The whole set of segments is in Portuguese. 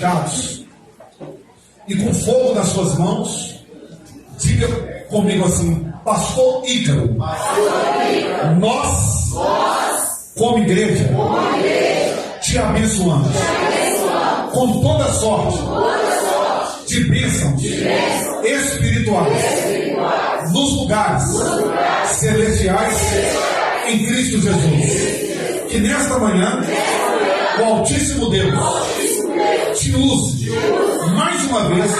dedicados e com fogo nas suas mãos, diga comigo assim: Pastor Ícaro, nós, como igreja, te abençoamos com toda sorte de bênçãos espirituais nos lugares celestiais em Cristo Jesus. Que nesta manhã o Altíssimo Deus te use mais uma vez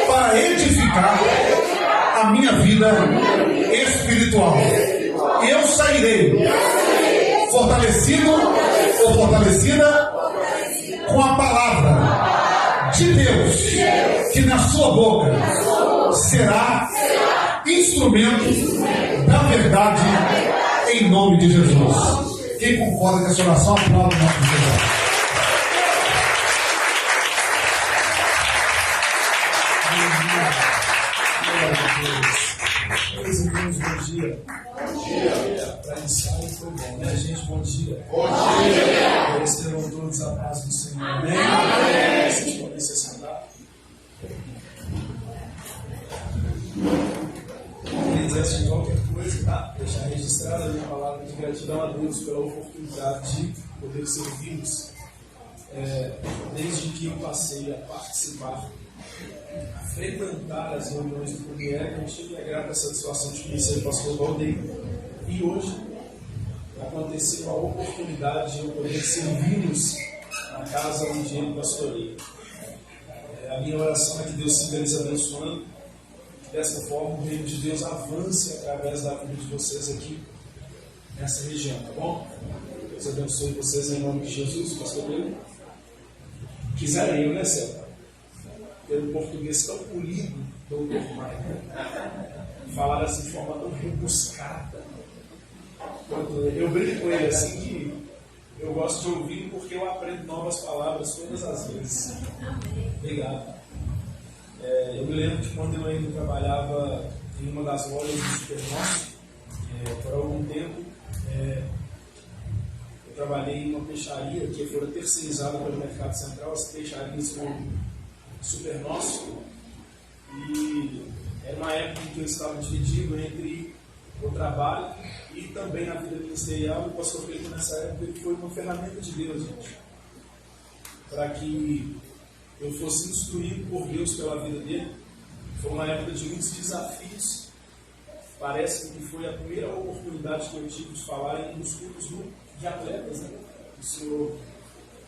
para edificar a minha vida espiritual. Eu sairei fortalecido ou fortalecida com a palavra de Deus, que na sua boca será instrumento da verdade, em nome de Jesus. Quem concorda com essa oração, aplauda o nosso Deus. Meus irmãos, bom dia. Bom dia. Para iniciar foi bom, né, gente? Bom dia. Bom dia. Receberam todos a paz do Senhor. Amém? Amém. Vocês podem se sentar. Antes de qualquer coisa, tá? Deixar registrada a minha palavra de gratidão a Deus pela oportunidade de poder servi-los. Desde que eu passei a participar, a frequentar as reuniões do Premier, eu tive a grata satisfação de conhecer o pastor Valdeir. E hoje aconteceu a oportunidade de eu poder servi-los na casa onde ele pastoreia. A minha oração é que Deus siga lhes abençoando, que desta forma o reino de Deus avance através da vida de vocês aqui nessa região, tá bom? Deus abençoe vocês em nome de Jesus, pastor Pedro. Quiserem eu, né, Céu? Pelo português tão polido, doutor Maia, falar assim de forma tão rebuscada. Eu brinco com ele assim que eu gosto de ouvir porque eu aprendo novas palavras todas as vezes. Obrigado. Eu me lembro de quando eu ainda trabalhava em uma das lojas do Supernosso, por algum tempo, eu trabalhei em uma peixaria que foi terceirizada pelo Mercado Central, as peixarias com Supernosso, e era uma época em que eu estava dividido entre o trabalho e também a vida ministerial. O pastor Pedro, nessa época, ele foi uma ferramenta de Deus, gente, para que eu fosse instruído por Deus pela vida dele. Foi uma época de muitos desafios. Parece que foi a primeira oportunidade que eu tive de falar em um dos cultos de atletas, né? O senhor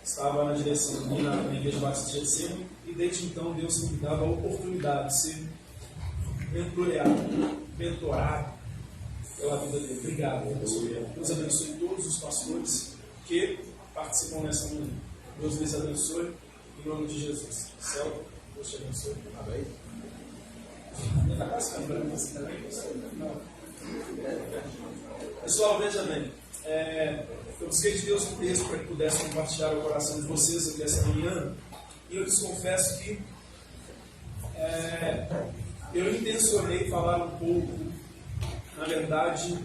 estava na direção na Igreja Batista de Getsemane, e desde então Deus me dava a oportunidade de ser mentorado pela vida dele. Obrigado, Deus abençoe todos os pastores que participam nessa manhã. Deus lhes abençoe em nome de Jesus. Céu, Deus te abençoe. Amém. Está quase lembrando assim também? Pessoal, veja bem. Eu busquei de Deus um texto para que pudesse compartilhar o coração de vocês aqui essa manhã, e eu lhes confesso que eu intencionei falar um pouco, na verdade,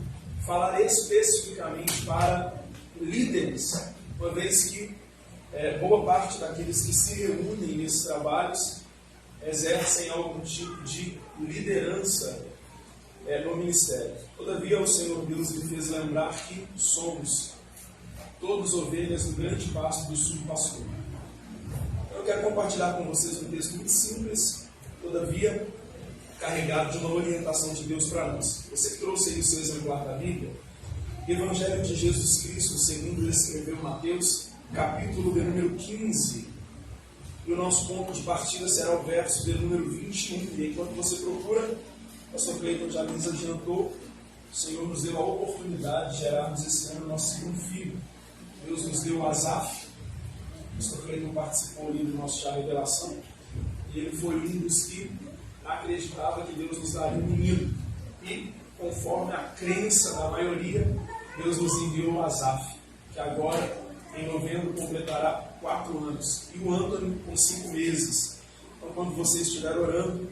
falar especificamente para líderes, uma vez que boa parte daqueles que se reúnem nesses trabalhos exercem algum tipo de liderança no ministério. Todavia, o Senhor Deus me fez lembrar que somos todos ovelhas no grande pasto do subpastor. Eu quero compartilhar com vocês um texto muito simples, todavia carregado de uma orientação de Deus para nós. Você que trouxe aí o seu exemplar da Bíblia, Evangelho de Jesus Cristo, segundo ele escreveu Mateus, capítulo de número 15, e o nosso ponto de partida será o verso de número 21, e enquanto você procura, o pastor Cleiton já nos adiantou, o Senhor nos deu a oportunidade de gerarmos esse ano nosso segundo filho. Deus nos deu o Asaf. O pastor Cleiton participou ali do nosso chá revelação, e ele foi um dos que acreditava que Deus nos daria um menino, e conforme a crença da maioria, Deus nos enviou o Asaf, que agora em novembro completará 4 anos, e o Antônio com 5 meses. Então, quando você estiver orando,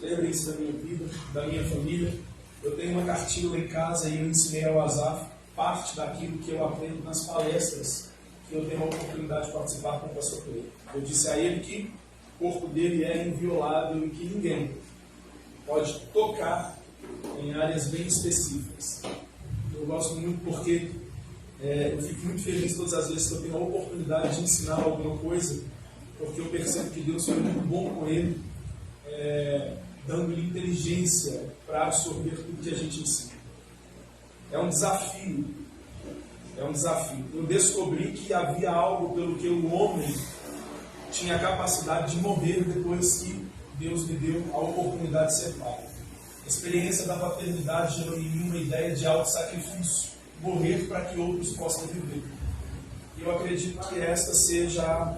lembrem-se da minha vida, da minha família. Eu tenho uma cartilha em casa e eu ensinei ao Asaf parte daquilo que eu aprendo nas palestras que eu tenho a oportunidade de participar com o pastor Cleiton. Eu disse a ele que o corpo dele é inviolável e que ninguém pode tocar em áreas bem específicas. Eu gosto muito porque eu fico muito feliz todas as vezes que eu tenho a oportunidade de ensinar alguma coisa, porque eu percebo que Deus foi muito bom com ele, dando-lhe inteligência para absorver tudo que a gente ensina. É um desafio. Eu descobri que havia algo pelo que o homem tinha a capacidade de morrer depois que Deus me deu a oportunidade de ser pai. A experiência da paternidade gerou em mim uma ideia de auto-sacrifício, morrer para que outros possam viver. E eu acredito que esta seja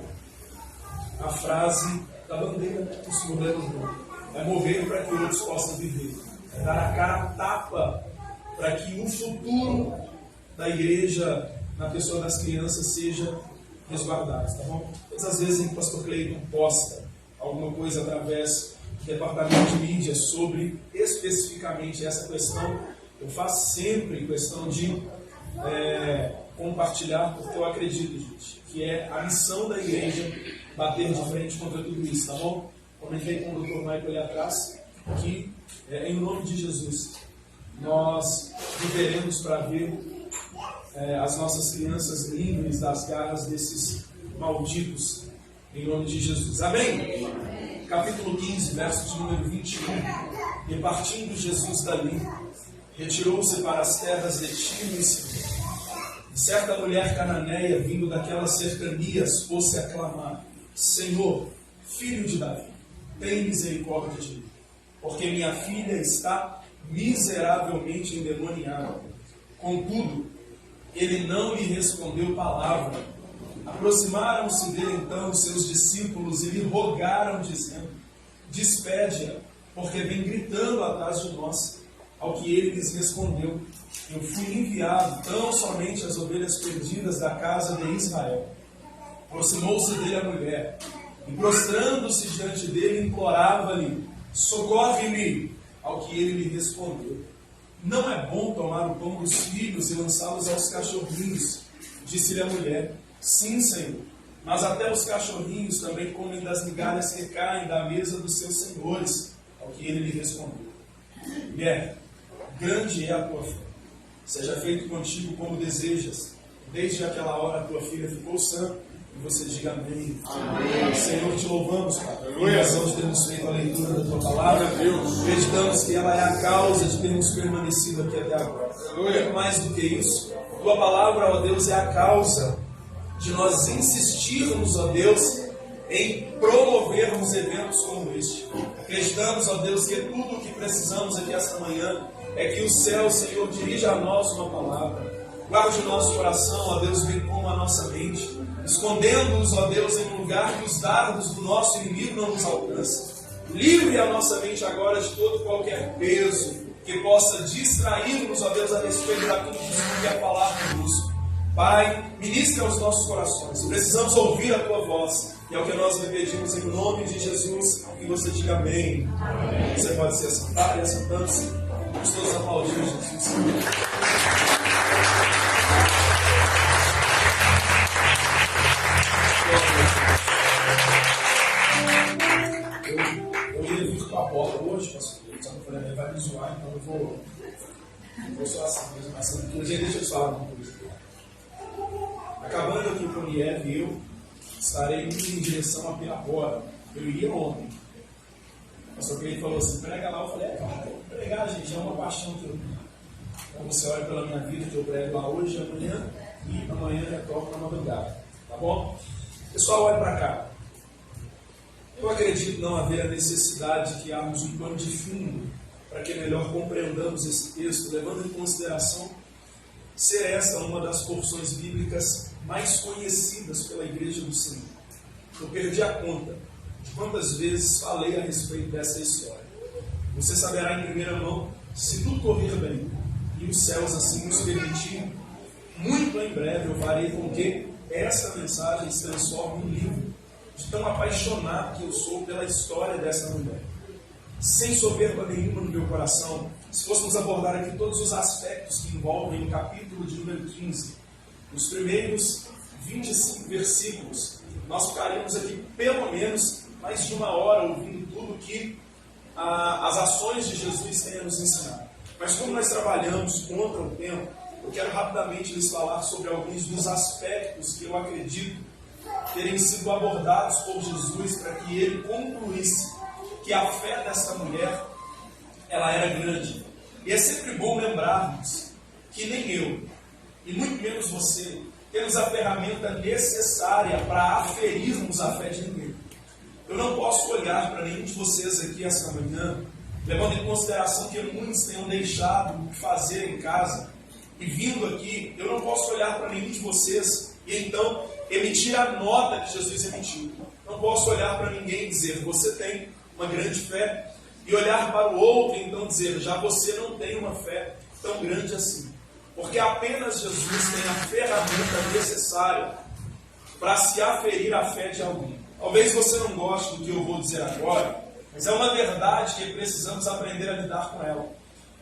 a frase da bandeira dos problemas do mundo. É morrer para que outros possam viver. É dar a cara a tapa para que o futuro da igreja, na pessoa das crianças, seja resguardado, tá bom? Todas as vezes em que o pastor Cleiton posta alguma coisa através do departamento de mídia sobre especificamente essa questão, eu faço sempre questão de compartilhar, porque eu acredito, gente, que é a missão da igreja bater de frente contra tudo isso, tá bom? Comentei com o Dr. Michael ali atrás que, em nome de Jesus, nós viveremos para ver as nossas crianças livres das garras desses malditos, em nome de Jesus. Amém? Capítulo 15, verso de número 21. E partindo Jesus dali, retirou-se para as terras de Tiro e Sidom. E certa mulher cananeia, vindo daquelas cercanias, fosse a clamar: Senhor, filho de Davi, tem misericórdia de mim, porque minha filha está miseravelmente endemoniada. Contudo, ele não lhe respondeu palavra. Aproximaram-se dele então os seus discípulos e lhe rogaram, dizendo: despede-a, porque vem gritando atrás de nós. Ao que ele lhes respondeu: eu fui enviado tão somente às ovelhas perdidas da casa de Israel. Aproximou-se dele a mulher, e prostrando-se diante dele, implorava-lhe: socorre-me. Ao que ele lhe respondeu: não é bom tomar o pão dos filhos e lançá-los aos cachorrinhos. Disse-lhe a mulher: sim, Senhor, mas até os cachorrinhos também comem das migalhas que caem da mesa dos seus senhores. Ao que ele lhe respondeu: mulher, grande é a tua fé, seja feito contigo como desejas. Desde aquela hora a tua filha ficou sã. E você diga amém. Amém. Senhor, te louvamos, Pai, por razão de termos feito a leitura da tua palavra. Acreditamos que ela é a causa de termos permanecido aqui até agora. E mais do que isso, tua palavra, ó Deus, é a causa de nós insistirmos, ó Deus, em promovermos eventos como este. Acreditamos, ó Deus, que tudo o que precisamos aqui esta manhã é que o céu, Senhor, dirija a nós uma palavra. Guarde o nosso coração, ó Deus, bem como a nossa mente, escondendo-os, ó Deus, em um lugar que os dardos do nosso inimigo não nos alcancem. Livre a nossa mente agora de todo qualquer peso que possa distrair-nos, ó Deus, a respeito daquilo que tu quer falar conosco. Pai, ministra aos nossos corações. Precisamos ouvir a tua voz. E é o que nós lhe pedimos em nome de Jesus. Que você diga amém. Amém. Você pode se assentar e assentando-se. Vamos todos aplaudir Jesus. Eu ia vir com a bola hoje, pastor. Só que eu falei, ele vai me zoar, então eu vou só assim mesmo. Mas deixa eu te falar uma coisa. Acabando aqui com o Niev e eu estarei indo em direção a Pirapora. Eu iria ontem. O pastor Cleiton falou assim: prega lá. Eu falei: cara, pregar, gente, é uma paixão que eu tenho. Então você olha pela minha vida, que eu prego lá hoje, amanhã, e amanhã retorno na madrugada. Tá bom? Pessoal, olha para cá. Eu acredito não haver a necessidade de criarmos um pano de fundo para que melhor compreendamos esse texto, levando em consideração ser essa uma das porções bíblicas mais conhecidas pela Igreja do Senhor. Eu perdi a conta de quantas vezes falei a respeito dessa história. Você saberá em primeira mão, se tudo correr bem e os céus assim nos permitirem, muito em breve eu farei com que essa mensagem se transforme em um livro, de tão apaixonado que eu sou pela história dessa mulher. Sem soberba nenhuma no meu coração, se fôssemos abordar aqui todos os aspectos que envolvem o capítulo de número 15, os primeiros 25 versículos. Nós ficaríamos aqui pelo menos mais de 1 hora ouvindo tudo que as ações de Jesus têm a nos ensinar. Mas como nós trabalhamos contra o tempo, eu quero rapidamente lhes falar sobre alguns dos aspectos que eu acredito terem sido abordados por Jesus para que ele concluísse que a fé dessa mulher, ela era grande. E é sempre bom lembrarmos que nem eu, e muito menos você, temos a ferramenta necessária para aferirmos a fé de ninguém. Eu não posso olhar para nenhum de vocês aqui esta manhã, levando em consideração que muitos tenham deixado o que fazer em casa, e vindo aqui, eu não posso olhar para nenhum de vocês e então emitir a nota que Jesus emitiu. Não posso olhar para ninguém e dizer, você tem uma grande fé, e olhar para o outro e então dizer, já você não tem uma fé tão grande assim. Porque apenas Jesus tem a ferramenta necessária para se aferir a fé de alguém. Talvez você não goste do que eu vou dizer agora, mas é uma verdade que precisamos aprender a lidar com ela.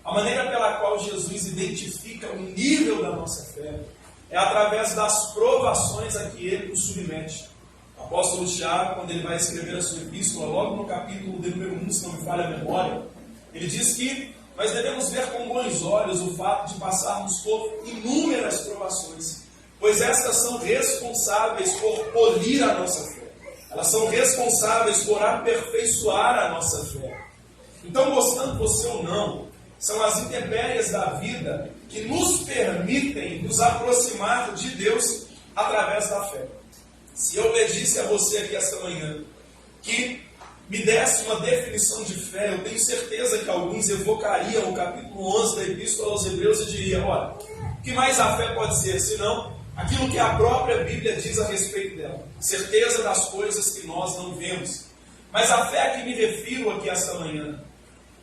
A maneira pela qual Jesus identifica o nível da nossa fé é através das provações a que ele nos submete. O apóstolo Tiago, quando ele vai escrever a sua epístola, logo no capítulo de número 1, se não me falha a memória, ele diz que nós devemos ver com bons olhos o fato de passarmos por inúmeras provações, pois estas são responsáveis por polir a nossa fé. Elas são responsáveis por aperfeiçoar a nossa fé. Então, gostando você ou não, são as intempéries da vida que nos permitem nos aproximar de Deus através da fé. Se eu pedisse a você aqui esta manhã que me desse uma definição de fé, eu tenho certeza que alguns evocariam o capítulo 11 da Epístola aos Hebreus e diriam, olha, o que mais a fé pode ser, senão aquilo que a própria Bíblia diz a respeito dela, certeza das coisas que nós não vemos. Mas a fé a que me refiro aqui esta manhã,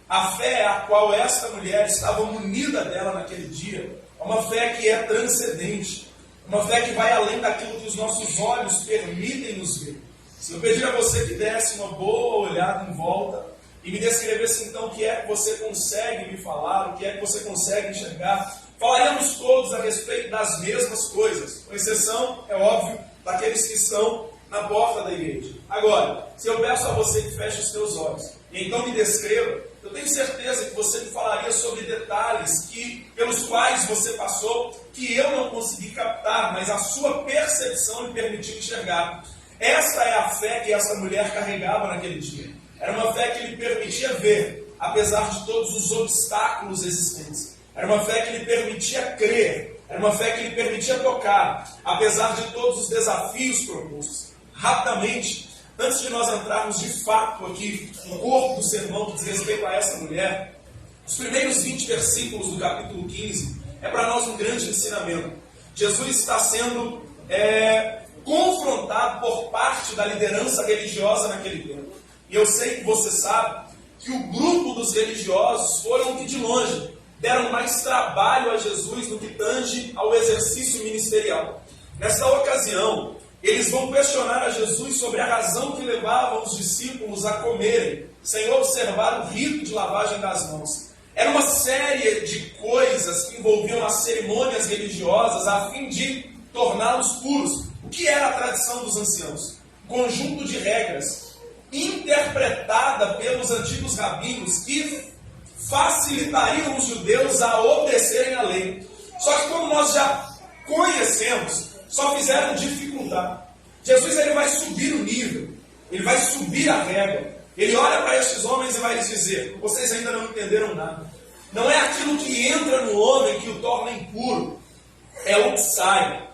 a fé a qual esta mulher estava munida dela naquele dia, é uma fé que é transcendente, uma fé que vai além daquilo que os nossos olhos permitem nos ver. Se eu pedir a você que desse uma boa olhada em volta e me descrevesse então o que é que você consegue me falar, o que é que você consegue enxergar, falaremos todos a respeito das mesmas coisas, com exceção, é óbvio, daqueles que estão na porta da igreja. Agora, se eu peço a você que feche os seus olhos e então me descreva, eu tenho certeza que você me falaria sobre detalhes pelos quais você passou, que eu não consegui captar, mas a sua percepção lhe permitiu enxergar. Esta é a fé que essa mulher carregava naquele dia. Era uma fé que lhe permitia ver, apesar de todos os obstáculos existentes. Era uma fé que lhe permitia crer. Era uma fé que lhe permitia tocar, apesar de todos os desafios propostos. Rapidamente, antes de nós entrarmos de fato aqui no corpo do sermão que diz respeito a essa mulher, os primeiros 20 versículos do capítulo 15 é para nós um grande ensinamento. Jesus está sendo confrontado por parte da liderança religiosa naquele tempo. E eu sei que você sabe que o grupo dos religiosos foram que de longe deram mais trabalho a Jesus do que tange ao exercício ministerial. Nesta ocasião, eles vão questionar a Jesus sobre a razão que levava os discípulos a comerem, sem observar o rito de lavagem das mãos. Era uma série de coisas que envolviam as cerimônias religiosas a fim de torná-los puros. O que era a tradição dos anciãos? Um conjunto de regras interpretada pelos antigos rabinos que facilitariam os judeus a obedecerem à lei. Só que como nós já conhecemos, só fizeram dificultar. Jesus ele vai subir o nível, ele vai subir a régua. Ele olha para estes homens e vai lhes dizer, vocês ainda não entenderam nada. Não é aquilo que entra no homem que o torna impuro, é o que sai.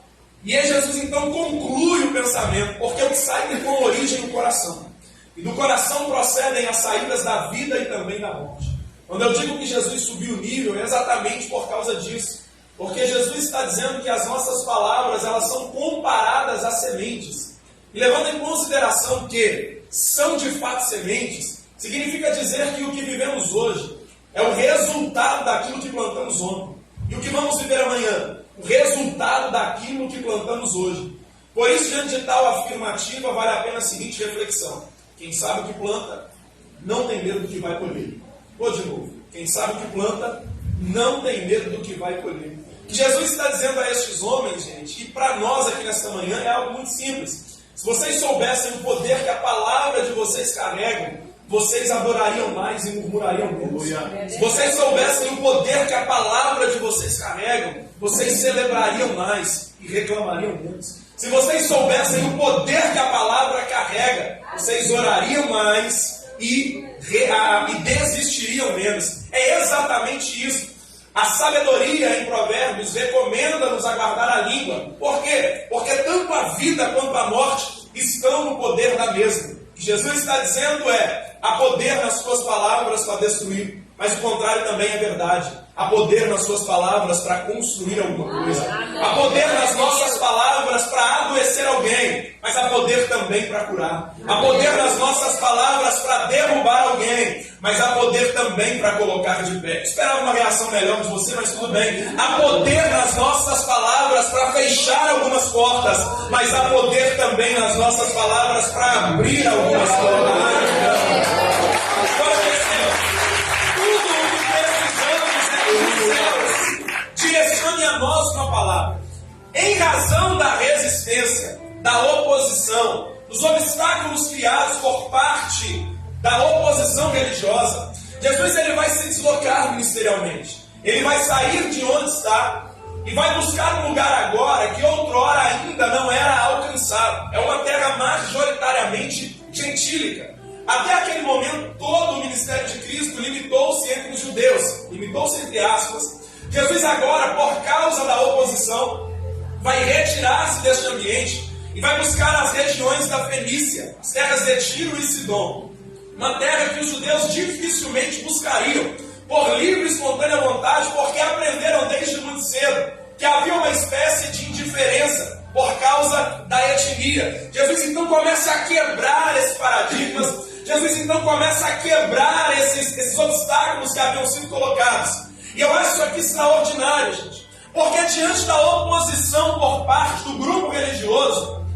E aí Jesus então conclui o pensamento, porque o que sai tem como origem no coração. E do coração procedem as saídas da vida e também da morte. Quando eu digo que Jesus subiu o nível, é exatamente por causa disso. Porque Jesus está dizendo que as nossas palavras elas são comparadas a sementes. E levando em consideração que são de fato sementes, significa dizer que o que vivemos hoje é o resultado daquilo que plantamos ontem. E o que vamos viver amanhã? O resultado daquilo que plantamos hoje. Por isso, diante de tal afirmativa, vale a pena a seguinte reflexão. Quem sabe o que planta, não tem medo do que vai colher. Vou de novo. Quem sabe o que planta, não tem medo do que vai colher. que Jesus está dizendo a estes homens, gente, e para nós aqui nesta manhã é algo muito simples. Se vocês soubessem o poder que a palavra de vocês carrega, vocês adorariam mais e murmurariam menos. Se vocês soubessem o poder que a palavra de vocês carrega, vocês celebrariam mais e reclamariam menos. Se vocês soubessem o poder que a palavra carrega, vocês orariam mais e desistiriam menos. É exatamente isso. A sabedoria em Provérbios recomenda-nos a guardar a língua. Por quê? Porque tanto a vida quanto a morte estão no poder da mesma. O que Jesus está dizendo há poder nas suas palavras para destruir, mas o contrário também é verdade. Há poder nas suas palavras para construir alguma coisa. Há poder nas nossas palavras para adoecer alguém, mas há poder também para curar. Há poder nas nossas palavras para derrubar alguém, mas há poder também para colocar de pé. Esperava uma reação melhor de você, mas tudo bem. Há poder nas nossas palavras para fechar algumas portas, mas há poder também nas nossas palavras para abrir algumas portas. Agora perceba. Direcione a nós uma palavra. Em razão da resistência, da oposição, dos obstáculos criados por parte da oposição religiosa, Jesus ele vai se deslocar ministerialmente. Ele vai sair de onde está e vai buscar um lugar agora que outrora ainda não era alcançado. É uma terra majoritariamente gentílica. Até aquele momento, todo o ministério de Cristo limitou-se entre os judeus, limitou-se entre aspas. Jesus agora, por causa da oposição, vai retirar-se deste ambiente e vai buscar as regiões da Fenícia, as terras de Tiro e Sidom. Uma terra que os judeus dificilmente buscariam, por livre e espontânea vontade, porque aprenderam desde muito cedo que havia uma espécie de indiferença por causa da etnia. Jesus então começa a quebrar esses paradigmas. Jesus então começa a quebrar esses obstáculos que haviam sido colocados. E eu acho isso aqui extraordinário, gente. Porque diante da oposição por parte do grupo religioso,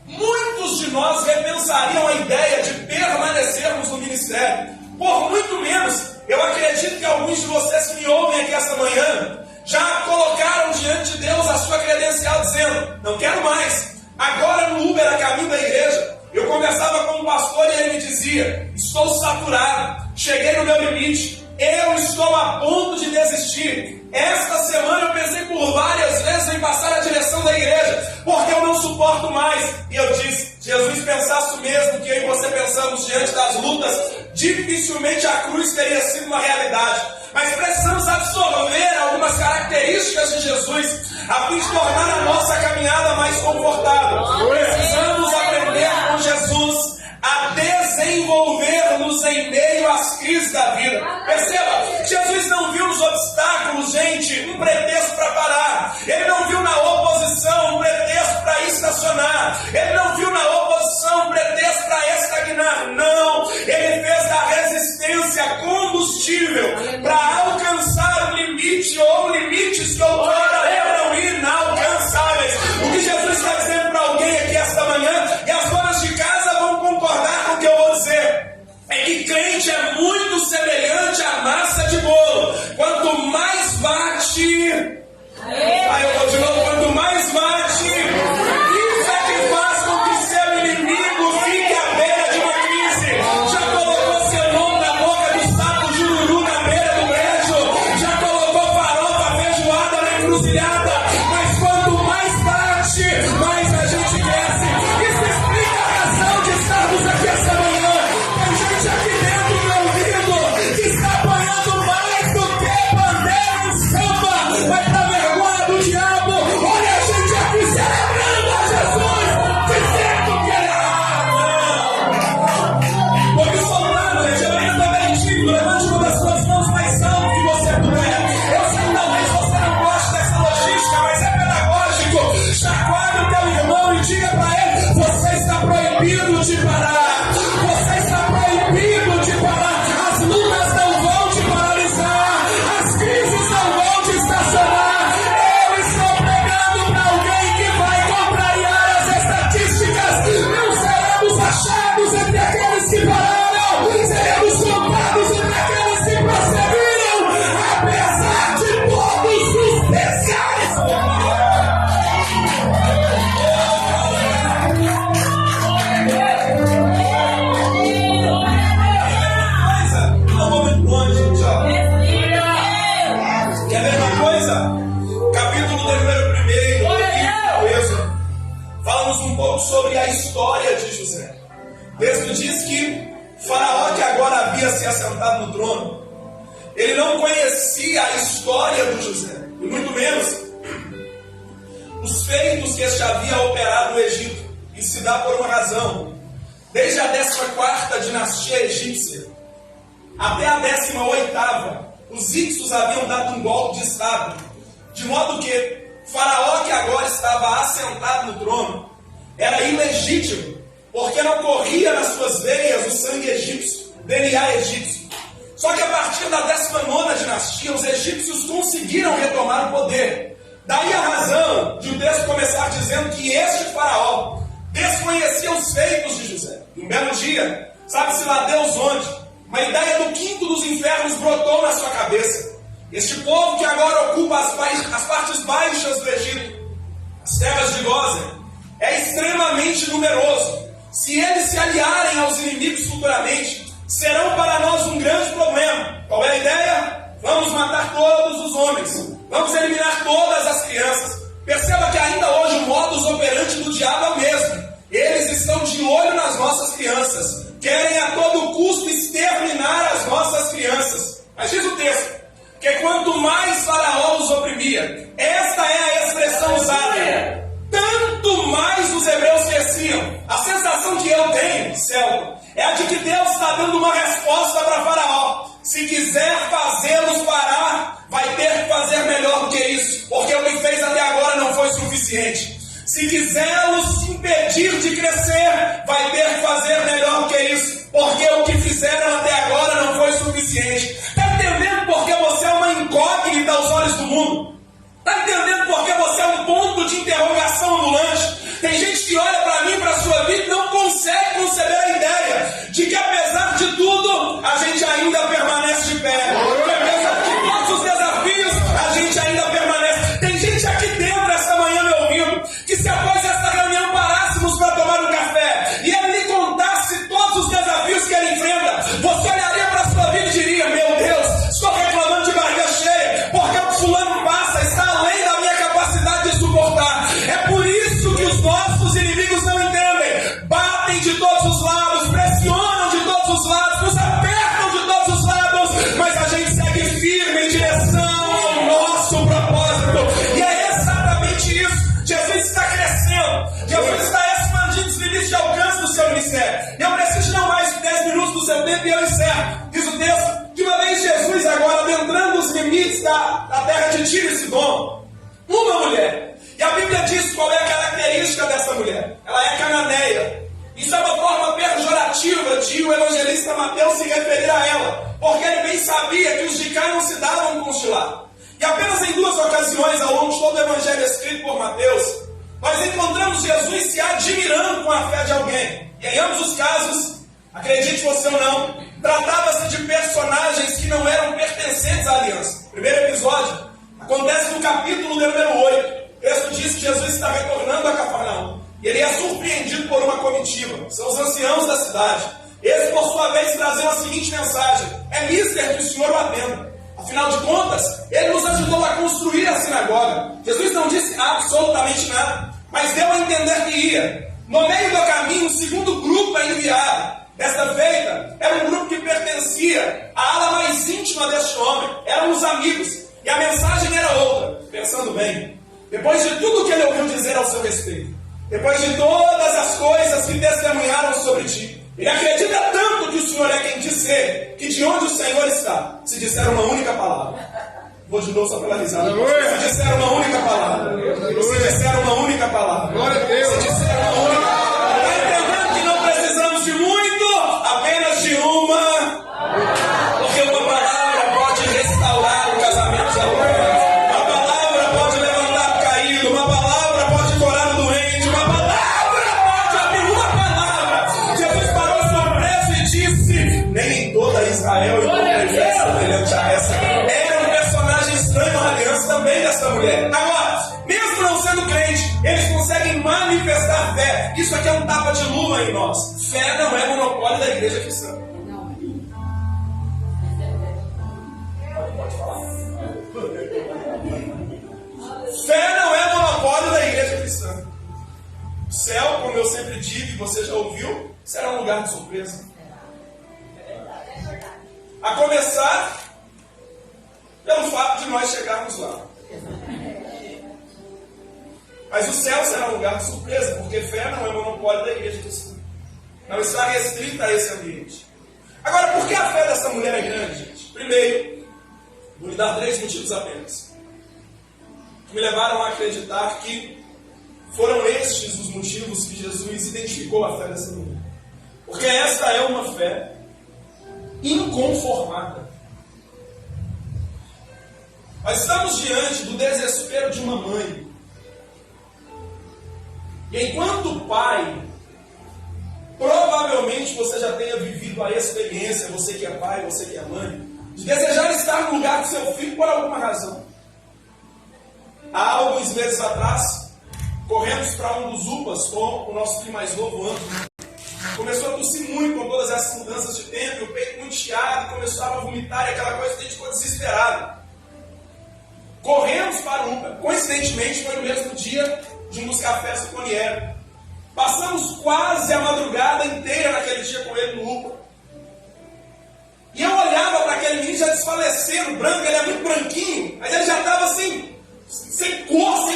muitos de nós repensariam a ideia de permanecermos no ministério. Por muito menos, eu acredito que alguns de vocês que me ouvem aqui esta manhã já colocaram diante de Deus a sua credencial dizendo: não quero mais. Agora no Uber a caminho da igreja, eu conversava com um pastor e ele me dizia: estou saturado, cheguei no meu limite, eu estou a ponto de desistir. Esta semana eu pensei por várias vezes em passar a direção da igreja, porque eu não suporto mais. E eu disse: Jesus pensasse o mesmo que eu e você pensamos diante das lutas, dificilmente a cruz teria sido uma realidade. Mas precisamos absorver algumas características de Jesus a fim de tornar a nossa caminhada mais confortável. Precisamos aprender com Jesus a desenvolver-nos em meio às crises da vida. Perceba, Jesus não viu nos obstáculos, gente, um pretexto para parar. Ele não viu na oposição um pretexto para estacionar. Ele não viu na oposição um pretexto para estagnar. Não, ele fez da resistência combustível para alcançar o limite ou limites que outrora eram inalcançáveis. O que Jesus está dizendo para alguém aqui esta manhã, e as donas de casa vão concordar com o que eu vou dizer, é que crente é muito semelhante à massa de bolo. Quanto mais bate, aí eu vou de novo, quanto mais bate, isso é que faz com que seu inimigo fique à beira de uma crise. Já colocou seu nome na boca do saco de ururu na beira do brejo, já colocou farofa feijoada na encruzilhada, mas quanto mais bate, mais a gente cresce. Isso explica a razão de estarmos aqui essa manhã. Tem gente aqui dentro me ouvindo que está apanhando mais do que bandeira em samba. Vai dar vergonha do diabo O texto diz que Faraó, que agora havia se assentado no trono, ele não conhecia a história do José, e muito menos os feitos que este havia operado no Egito. Isso se dá por uma razão. Desde a 14ª dinastia egípcia até a 18ª, os Hicsos haviam dado um golpe de estado, de modo que Faraó, que agora estava assentado no trono, era ilegítimo, porque não corria nas suas veias o sangue egípcio, o DNA egípcio. Só que a partir da 19ª dinastia, os egípcios conseguiram retomar o poder. Daí a razão de o texto começar dizendo que este Faraó desconhecia os feitos de José. E um belo dia, sabe-se lá Deus onde, uma ideia do quinto dos infernos brotou na sua cabeça. Este povo que agora ocupa as partes baixas do Egito, as terras de Gósen, é extremamente numeroso. Se eles se aliarem aos inimigos futuramente, serão para nós um grande problema. Qual é a ideia? Vamos matar todos os homens. Vamos eliminar todas as crianças. Perceba que ainda hoje o modus operandi do diabo é o mesmo. Eles estão de olho nas nossas crianças. Querem a todo custo exterminar as nossas crianças. Mas diz o texto que quanto mais Faraó os oprimia, esta é a expressão usada, tanto mais os hebreus cresciam. A sensação que eu tenho, Celso, é a de que Deus está dando uma resposta para Faraó. Se quiser fazê-los parar, vai ter que fazer melhor do que isso, porque o que fez até agora não foi suficiente. Se quiser os impedir de crescer, vai ter que fazer melhor do que isso, porque o que fizeram até agora não foi suficiente. Está entendendo porque você é uma incógnita aos olhos do mundo? Está entendendo porque você é um ponto de interrogação ambulante? Tem gente que olha para mim, para a sua vida e não consegue conceber a ideia de que apesar de tudo, a gente ainda permanece de pé. Que apesar de todos os desafios, a gente ainda permanece. Tem gente aqui dentro esta manhã me ouvindo, que se após esta reunião parássemos para tomar um café e ele lhe contasse todos os desafios que ele enfrenta, você olharia para a sua vida e diria: meu Deus, estou reclamando de barriga cheia, porque o que fulano passa está além da minha capacidade de suportar. É por isso que os nossos inimigos não entendem. Batem de todos os lados, pressionam de todos os lados, nos apertam de todos os lados, mas a gente segue firme em direção ao nosso propósito. E é exatamente isso. Jesus está crescendo, Jesus está expandindo os limites de alcance do seu ministério. Eu preciso de não mais de 10 minutos do seu tempo e eu encerro. Diz o texto que uma vez Jesus agora adentrando os limites da terra de Tiro e Sidom, uma mulher, e a Bíblia diz qual é a característica dessa mulher: ela é cananeia. Isso é uma forma pejorativa de o evangelista Mateus se referir a ela, porque ele bem sabia que os de cá não se davam com os de lá. E apenas em 2 ocasiões ao longo de todo o evangelho escrito por Mateus, nós encontramos Jesus se admirando com a fé de alguém. E em ambos os casos, acredite você ou não, tratava-se de personagens que não eram pertencentes à aliança. O primeiro episódio acontece no capítulo número 8. O texto diz que Jesus está retornando a Cafarnaum. E ele é surpreendido por uma comitiva. São os anciãos da cidade. Eles, por sua vez, trazem a seguinte mensagem: é mister que o Senhor o atenda. Afinal de contas, ele nos ajudou a construir a sinagoga. Jesus não disse absolutamente nada, mas deu a entender que ia. No meio do caminho, o segundo grupo é enviado. Desta feita, era um grupo que pertencia à ala mais íntima deste homem. Eram os amigos. E a mensagem era outra. Pensando bem, depois de tudo que ele ouviu dizer ao seu respeito, depois de todas as coisas que testemunharam sobre ti, ele acredita tanto que o Senhor é quem diz ser, que de onde o Senhor está, se disser uma única palavra. Vou de novo só pela risada. Se disser uma única palavra. Se disser uma única palavra. Se disser uma única palavra. Está entendendo que não precisamos de muito, apenas de uma. Porque uma palavra pode restaurar o casamento de alguém. Uma palavra pode levantar o caído. Uma palavra pode curar o doente. Uma palavra pode abrir. Uma palavra. Jesus parou surpreso e disse: nem em toda Israel e toda semelhante a essa. Era um personagem estranho à aliança também dessa mulher. Agora, mesmo não sendo crente, eles conseguem manifestar fé. Isso aqui é um tapa de luva em nós. Fé não é monopólio da igreja cristã. Fé não é monopólio da igreja cristã. O céu, como eu sempre digo e você já ouviu, será um lugar de surpresa. A começar pelo fato de nós chegarmos lá. Mas o céu será um lugar de surpresa, porque fé não é monopólio da igreja cristã. Não está restrita a esse ambiente. Agora, por que a fé dessa mulher é grande, gente? Primeiro, vou lhe dar 3 motivos apenas, que me levaram a acreditar que foram estes os motivos que Jesus identificou a fé dessa mulher. Porque esta é uma fé inconformada. Nós estamos diante do desespero de uma mãe. E enquanto pai, provavelmente você já tenha vivido a experiência, você que é pai, você que é mãe, de desejar estar no lugar do seu filho por alguma razão. Há alguns meses atrás, corremos para um dos UPAs com o nosso filho mais novo, Antônio. Começou a tossir muito com todas essas mudanças de tempo, o peito muito chiado, começava a vomitar e aquela coisa, a gente ficou desesperado. Corremos para o UPA. Coincidentemente, foi no mesmo dia de um dos cafés do Coniero. Passamos quase a madrugada inteira naquele dia com ele no UPA. E eu olhava para aquele menino já desfalecendo, branco, ele é muito branquinho, mas ele já estava assim, sem cor,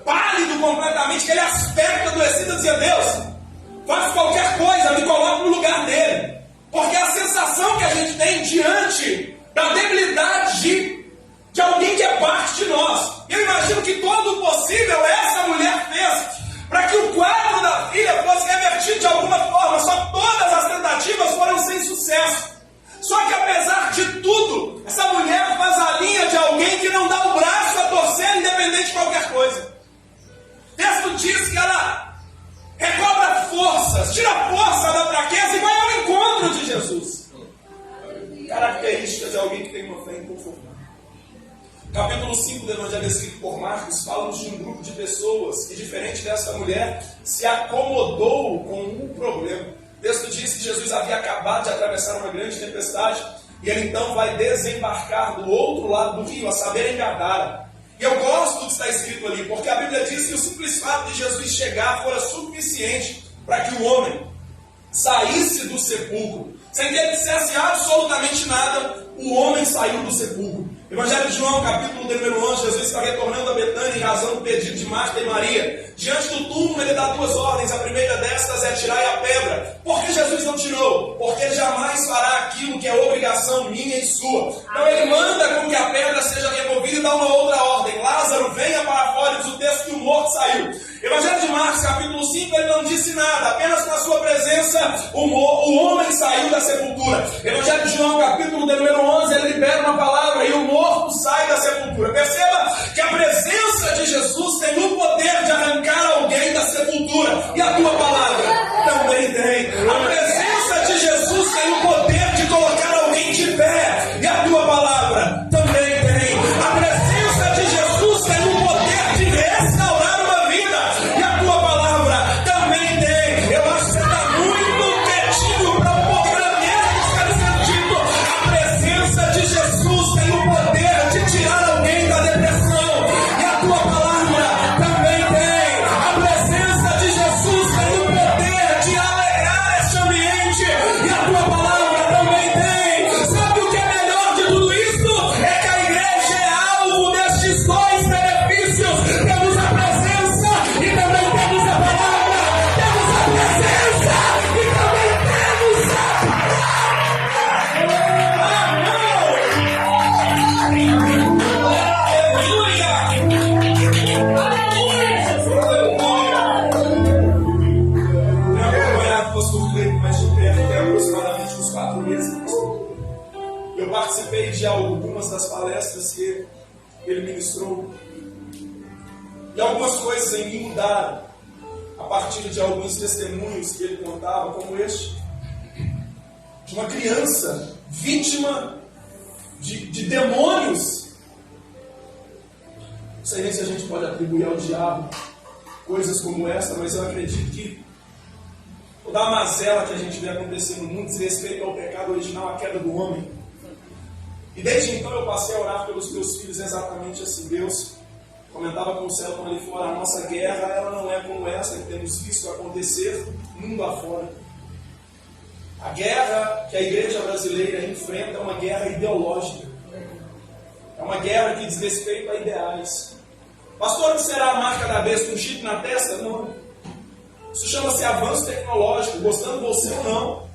pálido completamente, aquele aspecto adoecido. Eu dizia: Deus, faça qualquer coisa, me coloque no lugar dele. Porque a sensação que a gente tem diante da debilidade de alguém que é parte de nós. Eu imagino que todo o possível essa mulher fez para que o quadro da filha fosse revertido de alguma forma. Só que todas as tentativas foram sem sucesso. Só que apesar de tudo, essa mulher faz a linha de alguém que não dá o braço a torcer, independente de qualquer coisa. O texto diz que ela recobra forças, tira força da fraqueza e vai ao encontro de Jesus. Características de alguém que tem uma fé inconformada. Capítulo 5 do Evangelho escrito por Marcos fala-nos de um grupo de pessoas que, diferente dessa mulher, se acomodou com um problema. O texto diz que Jesus havia acabado de atravessar uma grande tempestade e ele então vai desembarcar do outro lado do rio, a saber, em Gadara. E eu gosto do que está escrito ali, porque a Bíblia diz que o simples fato de Jesus chegar fora suficiente para que o homem saísse do sepulcro. Sem que ele dissesse absolutamente nada, o homem saiu do sepulcro. Evangelho de João, capítulo número 11, Jesus está retornando a Betânia em razão do pedido de Marta e Maria. Diante do túmulo, ele dá 2 ordens. A primeira destas é tirar a pedra. Por que Jesus não tirou? Porque ele jamais fará aquilo que é obrigação minha e sua. Então ele manda com que a pedra seja removida e dá uma outra ordem: Lázaro, venha para fora. Diz o texto que o morto saiu. Evangelho de Marcos, capítulo 5, ele não disse nada. Apenas na sua presença, o homem saiu da sepultura. Evangelho de João, capítulo número 11, ele libera uma palavra e o morto sai da sepultura. Perceba que a presença de Jesus tem o poder de arrancar alguém da sepultura. E a tua palavra também tem. A presença de Jesus tem o poder de colocar alguém de pé. E a tua palavra também tem. A presença de Jesus tem o poder de restaurar uma vida. E a tua palavra também tem. Eu acho que você está muito quietinho para poder mesmo estar sentindo. A presença de Jesus tem o poder de tirar alguém da depressão. E a tua palavra também tem. A presença de Jesus tem o poder de alegrar esse ambiente. E a tua palavra também tem. Sabe o que é melhor de tudo isso? É que a igreja é alvo destes 2 benefícios. Temos a presença e também temos a palavra. Temos a presença e também temos a Eu participei de algumas das palestras que ele ministrou. E algumas coisas em mim mudaram a partir de alguns testemunhos que ele contava, como este, de uma criança vítima de demônios. Não sei nem se a gente pode atribuir ao diabo coisas como esta, mas eu acredito que toda a mazela que a gente vê acontecer no mundo diz respeito ao pecado original, a queda do homem. E desde então eu passei a orar pelos meus filhos exatamente assim. Deus, comentava com o Celton ali fora, a nossa guerra ela não é como essa que temos visto acontecer mundo afora. A guerra que a igreja brasileira enfrenta é uma guerra ideológica. É uma guerra que diz respeito a ideais. Pastor, o que será a marca da besta? Um chip na testa? Não. Isso chama-se avanço tecnológico, gostando você ou não.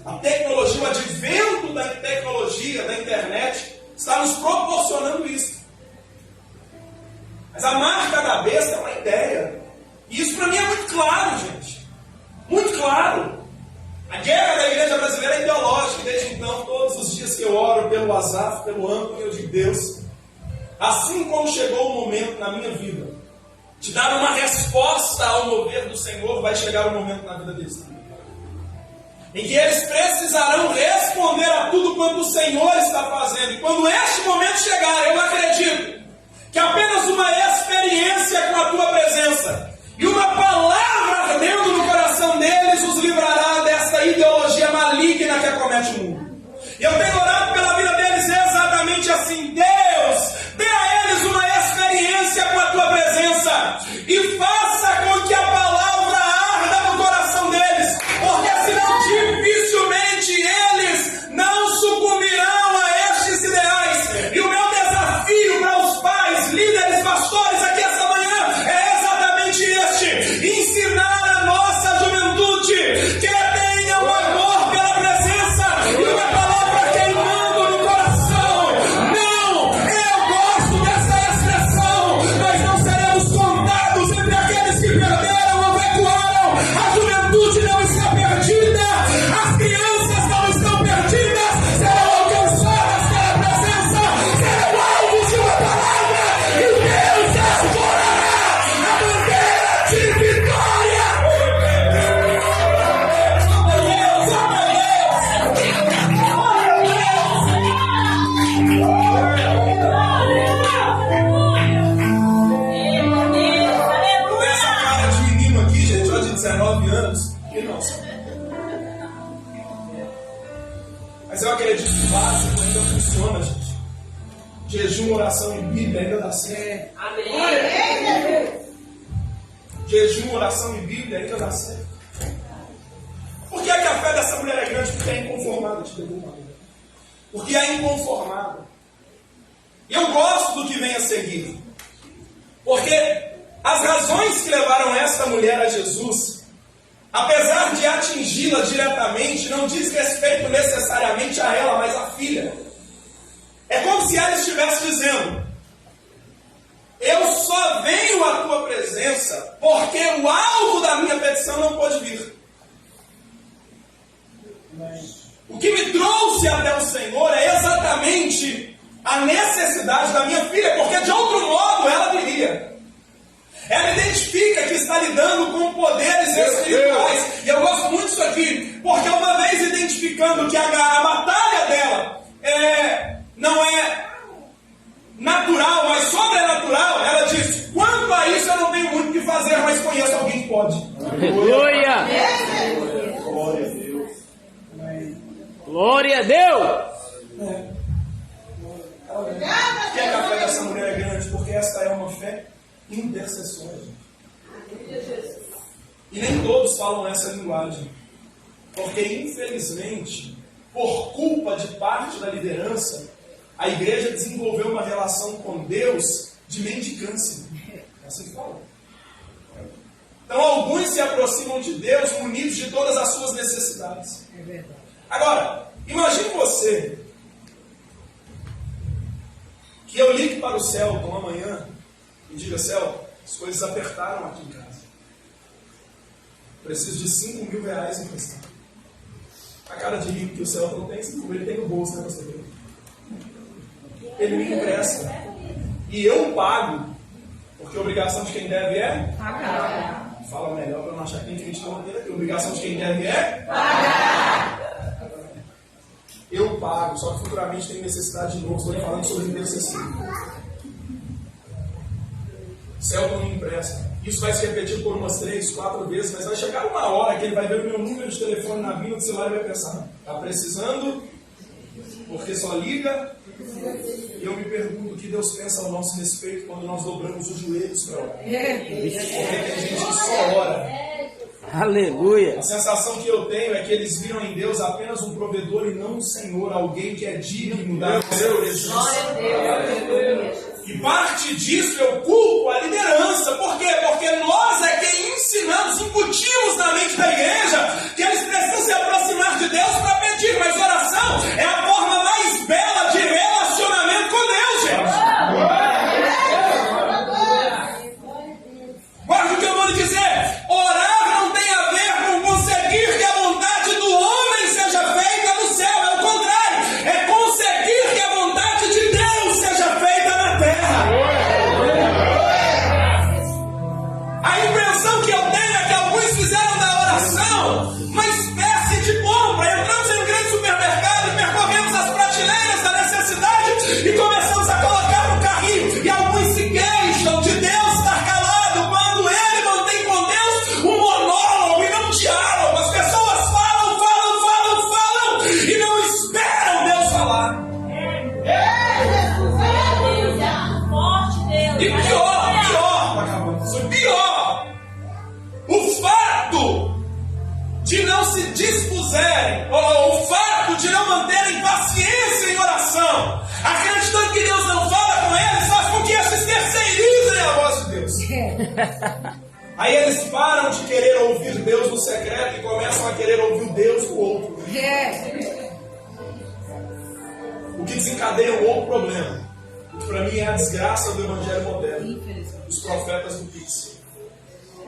A tecnologia, o advento da tecnologia, da internet, está nos proporcionando isso. Mas a marca da besta é uma ideia. E isso para mim é muito claro, gente. Muito claro. A guerra da igreja brasileira é ideológica. Desde então, todos os dias que eu oro pelo WhatsApp, pelo âmbito, eu digo, Deus, assim como chegou o momento na minha vida de dar uma resposta ao mover do Senhor, vai chegar o momento na vida deles também. Em que eles precisarão responder a tudo quanto o Senhor está fazendo. E quando este momento chegar, eu acredito que apenas uma experiência com a tua presença e uma palavra ardendo no coração deles os livrará dessa ideologia maligna que acomete o mundo. E eu tenho orado pela vida deles exatamente assim. Deus, dê a eles uma experiência com a tua presença e faça com que a palavra arda no coração deles, porque senão dificilmente eles não sucumbirão a estes ideais. E o meu desafio para os pais, líderes, pastores aqui essa manhã é exatamente este: ensinar a nossa juventude que tenha um amor pela presença e uma palavra queimando no coração. Não, eu gosto dessa expressão. Nós não seremos contados entre aqueles que perderam ou recuaram. A juventude não está perdida, as crianças não estão perdidas, serão alcançadas pela presença, serão alvos de uma palavra e Deus explorará a bandeira de vitória. Eu tenho essa cara de menino aqui, gente, ó, de 19 anos, que não sabe. Mas eu acredito que o básico ainda funciona, gente. Jejum, oração e Bíblia ainda dá certo. Jejum, oração e Bíblia ainda dá certo. Por que é que a fé dessa mulher é grande? Porque é inconformada, te pergunto. Porque é inconformada. E eu gosto do que vem a seguir. Porque as razões que levaram esta mulher a Jesus, apesar de atingi-la diretamente, não diz respeito necessariamente a ela, mas à filha. É como se ela estivesse dizendo: eu só venho à tua presença porque o alvo da minha petição não pôde vir. O que me trouxe até o Senhor é exatamente a necessidade da minha filha, porque de outro modo ela viria. Ela identifica que está lidando com poderes espirituais. E eu gosto muito disso aqui, porque uma vez identificando que a batalha dela não é natural, mas sobrenatural, ela diz: quanto a isso eu não tenho muito o que fazer, mas conheço alguém que pode. Aleluia! Glória a Deus. Glória a Deus! Por que a fé dessa mulher é grande? Porque esta é uma fé intercessória. E nem todos falam essa linguagem. Porque, infelizmente, por culpa de parte da liderança, a igreja desenvolveu uma relação com Deus de mendicância. É assim que fala. Então, alguns se aproximam de Deus munidos de todas as suas necessidades. É verdade. Agora, imagine você que eu ligue para o Celton amanhã e diga: Celton, as coisas apertaram aqui em casa. Preciso de 5 mil reais emprestado. A cara de rico que o Celton não tem, 5 mil ele tem no bolso, né, você? Ele me empresta. E eu pago, porque a obrigação de quem deve é Pagar. Fala melhor para não achar que tem crente na bandeira, que a obrigação de quem deve é Pagar. Eu pago, só que futuramente tem necessidade de novo. Estou falando sobre intercessão. Celton me empresta. Isso vai se repetir por umas 3, 4 vezes, mas vai chegar uma hora que ele vai ver o meu número de telefone na bio do celular e vai pensar: está precisando? Porque só liga. E eu me pergunto o que Deus pensa ao nosso respeito quando nós dobramos os joelhos para orar. Porque tem gente que só ora. Aleluia. A sensação que eu tenho é que eles viram em Deus apenas um provedor e não um Senhor, alguém que é digno da presença. E parte disso eu culpo a liderança. Por quê? Porque nós é quem ensinamos, incutimos na mente da igreja que eles precisam se aproximar de Deus para pedir. Mas oração é a forma mais bela de relacionamento com Deus, gente. Guarda o que eu vou lhe dizer. Orar não tem a ver com conseguir que a vontade do homem seja feita no céu. É o contrário. É conseguir que a vontade de Deus seja feita na terra. A impressão que eu tenho é que alguns fizeram da oração uma espécie de compra. Entramos em um grande supermercado e percorremos as prateleiras da necessidade e começamos a colocar no carrinho. E alguns se queixam de Deus estar calado quando Ele mantém com Deus um monólogo e não um diálogo. As pessoas falam e não esperam Deus falar. E pior, o fato de não se dispuserem, ou o fato de não manterem paciência em oração, acreditando que Deus não fala com eles, faz com que esses terceirizem a voz de Deus. Aí eles param de querer ouvir Deus no secreto e começam a querer ouvir o Deus do outro. O que desencadeia um outro problema, que para mim é a desgraça do evangelho moderno, os profetas do Pix.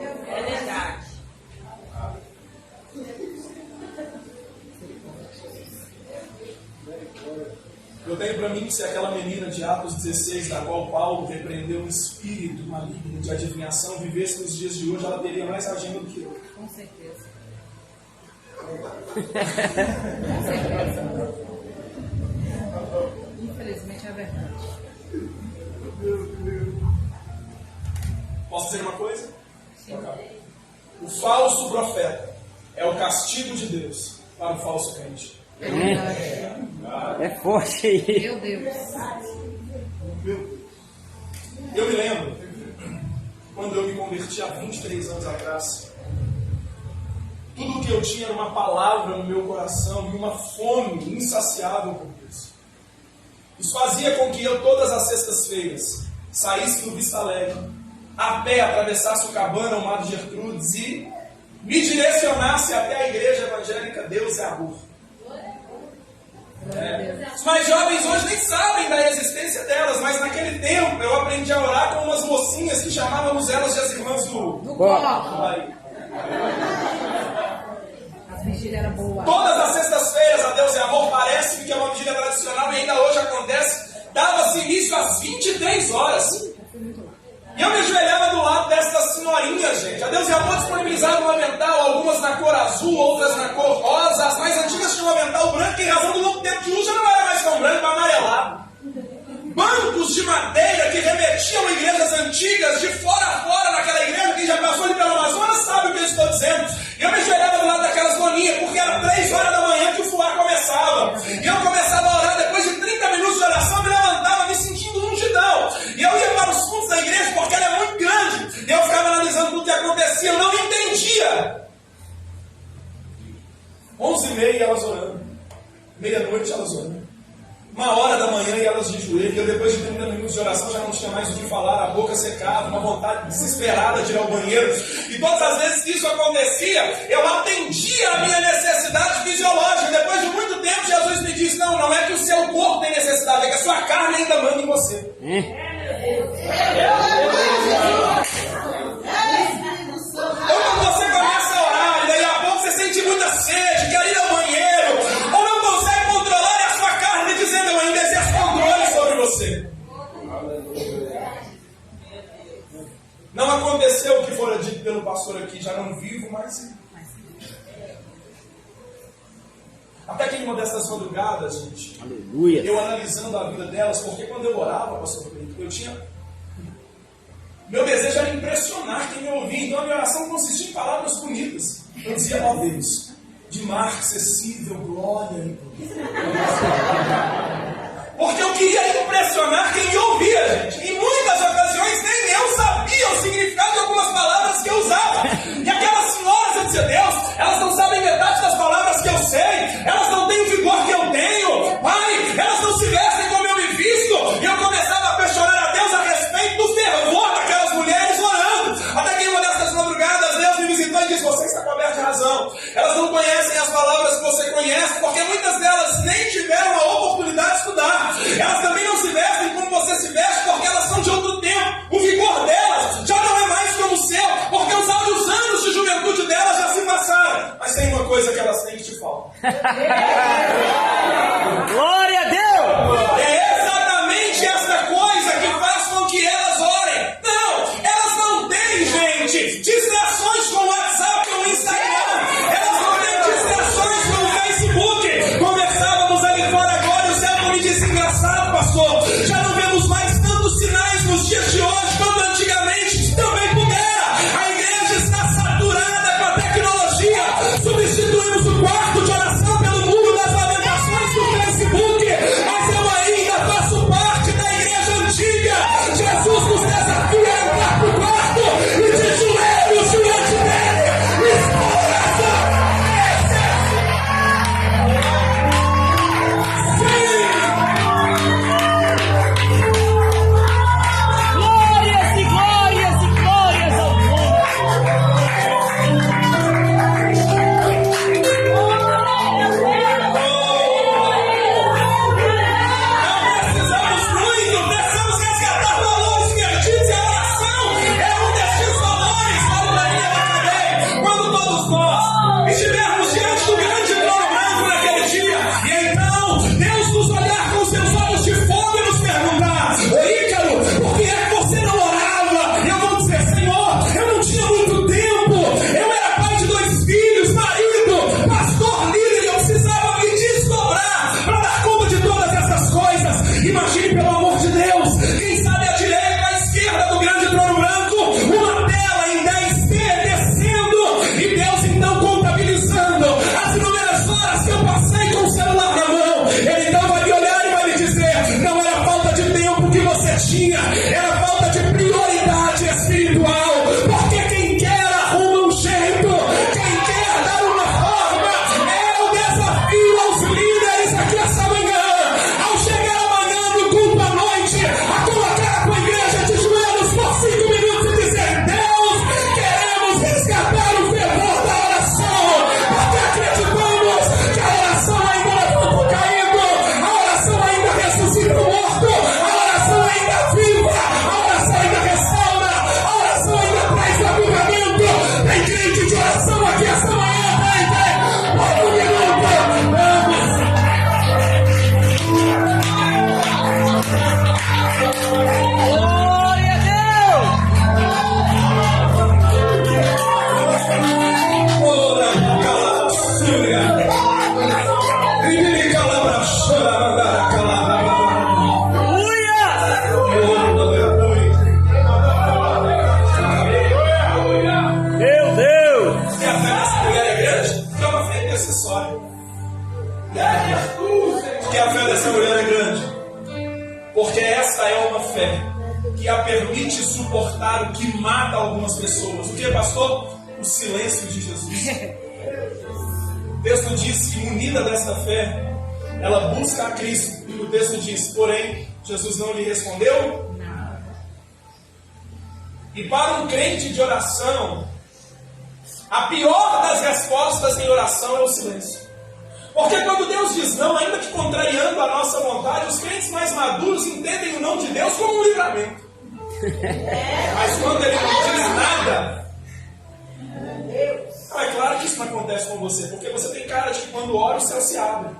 É verdade. Eu tenho para mim que se aquela menina de Atos 16, da qual Paulo repreendeu um espírito maligno de adivinhação, vivesse nos dias de hoje, ela teria mais agenda do que eu. Com certeza. Infelizmente é verdade. Posso dizer uma coisa? Sim. O falso profeta é o castigo de Deus para o falso crente. É forte aí. Meu Deus. Eu me lembro, quando eu me converti há 23 anos atrás, tudo o que eu tinha era uma palavra no meu coração e uma fome insaciável por Deus. Isso fazia com que eu, todas as sextas-feiras, saísse do Vista Alegre, a pé atravessasse o Cabana, o Mar de Gertrudes e me direcionasse até a igreja evangélica Deus é Amor. Os mais jovens hoje nem sabem da existência delas, mas naquele tempo eu aprendi a orar com umas mocinhas que chamávamos elas de as irmãs do Bahia. As vigílias eram boas. Todas as sextas-feiras a Deus é Amor, parece que é uma vigília tradicional e ainda hoje acontece, dava-se início às 23 horas. E eu me ajoelhava do lado dessas senhorinhas, gente. A Deus e Amor disponibilizava um avental, algumas na cor azul, outras na cor rosa. As mais antigas tinham um avental branco, em razão do longo tempo de uso, já não era mais tão branco, amarelado. Bancos de madeira que remetiam a igrejas antigas, de fora a fora naquela igreja. Quem já passou ali pelo Amazonas sabe o que eu estou dizendo. E eu me ajoelhava do lado daquelas doninhas, porque era 3 horas da manhã que o fuar começava. E eu começava a orar, depois de 30 minutos de oração, eu me levantava me sentindo ungidão. E eu ia para os fundos da igreja, porque ela é muito grande. E eu ficava analisando tudo que acontecia, eu não entendia. 11h30 elas orando. Meia-noite elas orando. 1h da manhã e elas de joelho. E eu, depois de 30 minutos de oração, já não tinha mais o que falar, a boca secada, uma vontade desesperada de ir ao banheiro. E todas as vezes que isso acontecia, eu atendia a minha necessidade fisiológica. Depois de muito tempo, Jesus me disse: não é que o seu corpo tem necessidade, é que a sua carne ainda manda em você. Quando você começa a orar, e daí a pouco você sente muita sede, quer ir ao banheiro, ou não consegue controlar, e a sua carne dizendo: eu ainda exerço controle sobre você. Não aconteceu o que fora dito pelo pastor aqui, já não vivo, mas até que em uma dessas madrugadas, gente, Aleluia. eu analisando a vida delas, porque quando eu orava, pastor Pedro, eu tinha... Meu desejo era impressionar quem me ouvia, então a minha oração consistia em palavras bonitas. Eu dizia: ó Deus, de mar acessível, glória e poder. Porque eu queria impressionar quem me ouvia, gente. Em muitas ocasiões nem eu sabia o significado de algumas palavras que eu usava. E aquelas senhoras, eu obedecer a Deus, elas não sabem metade das palavras que eu sei, elas não têm o vigor que eu tenho, Pai, elas não se vestem como eu me visto. E eu começava a questionar a Deus a respeito do fervor daquelas mulheres orando, até que em uma dessas madrugadas Deus me visitou e disse: você está coberto de razão, elas não conhecem as palavras que você conhece, porque muitas delas nem tiveram a oportunidade de estudar, elas também não se vestem como você se veste, porque elas são de outro tempo, o vigor delas já não é mais como o seu, porque os áureos anos de juventude delas já se passaram, mas tem uma coisa que elas têm que te falta. Glória a Deus! É exatamente essa coisa que faz com que elas orem. Não, elas não têm, gente, distrações com o WhatsApp ou o Instagram. Elas não têm distrações com o Facebook. Conversávamos ali fora agora e o Celso me disse: engraçado, pastor, já não vemos mais tantos sinais nos dias de hoje quanto antigamente também pudera. A igreja está saturada com a tecnologia. Substituímos o quarto de oração pelo muro das lamentações do Facebook, mas eu ainda faço parte da igreja antiga. Jesus nos desafia a entrar pro quarto e de joelhos diante dele expor oração. Glórias e glórias e glórias ao Precisamos muito, precisamos resgatar valores perdidos e a oração é um desses valores, Paulo Maria também, quando todos nós estivermos diante do grande trono branco naquele dia, e então Deus nos olhar com seus olhos de fogo e nos perguntar: ô Ícaro, por que é que você não orava? E eu vou dizer: Senhor, eu não tinha muito tempo, eu era pai de 2 filhos, marido, pastor, líder, eu precisava me desdobrar para dar conta de todas essas coisas. Imagine, pelo amor de Deus, quem sabe à direita, à esquerda do grande trono branco, uma tela em 10p descendo, e Deus então contabilizando as inúmeras horas que eu passei com o celular na mão. Ele então vai me olhar e vai me dizer: não era falta de tempo que você tinha, era falta de prioridade espiritual, porque quem quer arruma um jeito, quem quer dar uma forma. É o desafio aos líderes aqui essa manhã, ao chegar amanhã no culto à noite, a colocar a tua igreja de joelhos por 5 minutos e dizer: Deus, queremos resgatar o fervor da oração, porque acreditamos que a oração ainda levanta o caído, a oração ainda ressuscita o morto, a oração ainda viva, a oração ainda restaura, a oração ainda traz avivamento. Tem crente de oração aqui essa manhã, tem. Por um minuto, vamos. Glória a Deus! Ora, calabasura. Grite, calabasura, calabasura. Aleluia! Meu Deus! E a fé dessa mulher é grande? Porque é uma fé acessória. Porque a fé dessa mulher é grande. Porque essa é uma fé que a permite suportar o que mata algumas pessoas. O que, pastor? O silêncio de Jesus. O texto diz que, munida dessa fé, ela busca a Cristo. E o texto diz: porém, Jesus não lhe respondeu nada. E para um crente de oração, a pior das respostas em oração é o silêncio. Porque quando Deus diz não, ainda que contrariando a nossa vontade, os crentes mais maduros entendem o não de Deus como um livramento. Mas quando Ele não diz nada, é claro que isso não acontece com você, porque você tem cara de que quando ora o céu se abre.